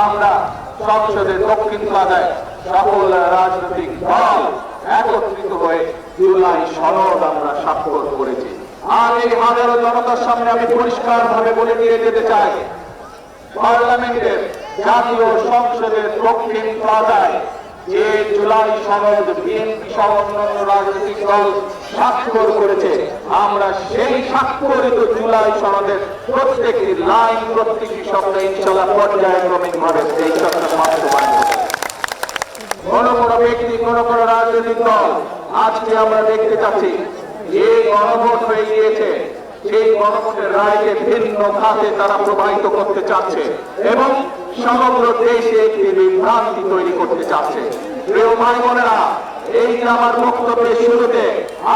আমরা সংসদে দক্ষিণ প্লাজায় সকল রাজনৈতিক দল একত্রিত হয়ে জুলাই সনদ আমরা স্বাক্ষর করেছি। আর এই হাজারো জনতার সামনে আমি পরিষ্কার ভাবে বলে দিয়ে যেতে চাই, পার্লামেন্টের জাতীয় সংসদের দক্ষিণ প্লাজায় যে জুলাই সনদ বিএনপি সহ অন্যান্য রাজনৈতিক দল স্বাক্ষর করেছে, আমরা সেই স্বাক্ষরিত জুলাই সনদের প্রত্যেকটি লাইন, প্রত্যেকটি শব্দ ইনশাআল্লাহ পর্যায়ক্রমিক ভাবে সেই সরকার বাস্তবায়ন করবে। কোন কোন ব্যক্তি, কোন কোন রাজনৈতিক দল আজকে আমরা দেখতে চাচ্ছি যে গণভোট হয়ে গিয়েছে, সেই গণভোটের রায়কে ভিন্ন খাতে তারা প্রবাহিত করতে চাচ্ছে এবং সমগ্র দেশে একটি বিভ্রান্তি তৈরি করতে চাচ্ছে। প্রিয় ভাই বোনেরা, এই যে আমার বক্তব্যের শুরুতে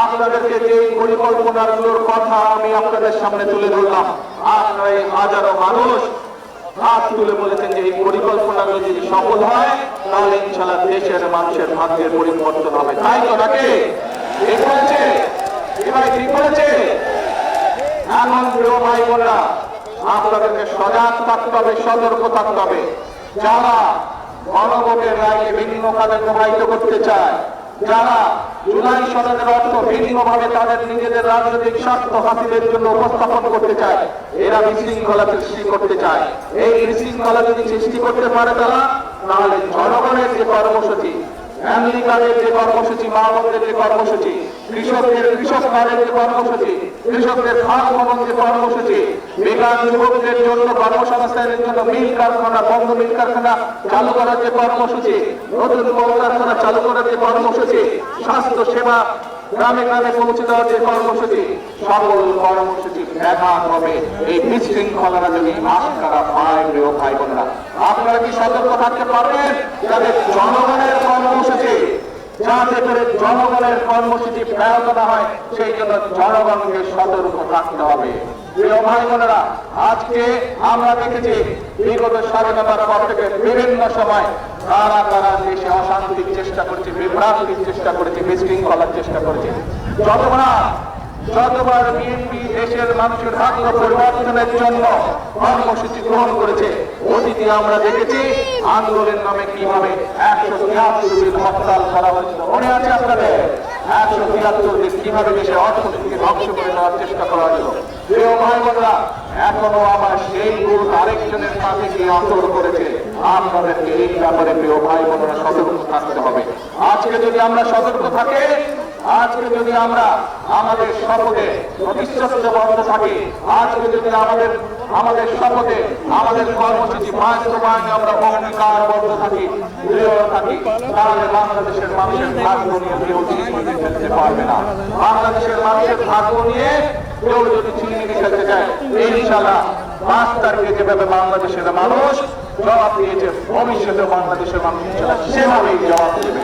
আপনাদেরকে যে পরিকল্পনাগুলোর কথা আমি আপনাদের সামনে তুলে ধরলাম, আপনারা এই হাজারো মানুষ হাত তুলে বলেছেন যে এই পরিকল্পনাগুলো যদি সফল হয় তাহলে ইনশাআল্লাহ দেশের মানুষের ভাগ্যের পরিবর্তন হবে। তাই তো নাকি? ঠিক বলেছে? এবার ঠিক বলেছে? এখন প্রিয় ভাই বোনেরা, আপনাদেরকে সজাগ থাকতে হবে, সতর্ক থাকতে হবে। যারা গণভোটের রায়কে ভিন্ন কাজে প্রবাহিত করতে চায়, যারা জুলাই সনদের অর্থ ভিন্নভাবে তাদের নিজেদের রাজনৈতিক স্বার্থ হাসিলের জন্য উপস্থাপন করতে চায়, এরা বিশৃঙ্খলা সৃষ্টি করতে চায়। এই বিশৃঙ্খলা যদি সৃষ্টি করতে পারে তারা, তাহলে জনগণের যে কর্মসূচি, আমেরিকাদের যে কর্মসূচি, মাহমুদের যে কর্মসূচি, কৃষক কার্ডের যে কর্মসূচি, কৃষকদের খাত ভবন যে কর্মসূচি, বেকার যুবকদের জন্য কর্মসংস্থানের জন্য মিল কারখানা, বন্ধ মিল কারখানা চালু করার যে কর্মসূচি, নতুন কলকারখানা চালু করার যে কর্মসূচি, স্বাস্থ্য সেবা গ্রামে গ্রামে পৌঁছে দেওয়ার যে কর্মসূচি, সকল কর্মসূচি ব্যাঘাত হবে এই বিশৃঙ্খলারা যদি আশঙ্কা পায়। প্রিয় ভাই বোনেরা, আপনারা কি সতর্ক থাকতে পারবেন যাতে জনগণের কর্মসূচি, যাতে করে জনগণের কর্মসূচি ব্যাহত না হয়, সেই জন্য জনগণকে সতর্ক থাকতে হবে। প্রিয় ভাই বোনেরা, আজকে আমরা দেখেছি বিগত স্বাধীনতার পর থেকে বিভিন্ন সময় তারা তারা দেশে অশান্তির চেষ্টা করছে, বিভ্রান্তির চেষ্টা করেছে, বিশৃঙ্খলার চেষ্টা করেছে। যতবার বিএনপি দেশের মানুষের ভাগ্য পরিবর্তনের জন্য কর্মসূচি গ্রহণ করেছে, অতীতে আমরা দেখেছি আন্দোলনের নামে কিভাবে 173 দিন হরতাল করা হয়েছিল। মনে আছে আপনাদের? 173 দিন কিভাবে দেশের অর্থনীতিকে ধ্বংস করে দেওয়ার চেষ্টা করা হয়েছিল। প্রিয় ভাই বোনেরা, এখনো আবার সেই গ্রুপ আরেকজনের সাথে গিয়ে আসর করেছে। আপনাদেরকে এই ব্যাপারে প্রিয় ভাই বোনেরা সতর্ক থাকতে হবে। আজকে যদি আমরা সতর্ক থাকি, আজকে যদি আমরা আমাদের শপথে প্রতিশ্রুতিবদ্ধ থাকি, আজকে যদি আমাদের শপথে আমাদের কর্মসূচি বাস্তবায়নে আমরা অঙ্গীকারবদ্ধ থাকি, দৃঢ় থাকি, তাহলে বাংলাদেশের মানুষের ভাগ্য নিয়ে কেউ চিনিয়ে ফেলতে পারবে না। বাংলাদেশের মানুষের ভাগ্য নিয়ে কেউ যদি চিনিয়ে ফেলতে চায়, ইনশাআল্লাহ 5 তারিখে যেভাবে বাংলাদেশের মানুষ জবাব দিয়েছে, ভবিষ্যতে বাংলাদেশের মানুষ সেভাবেই জবাব দেবে।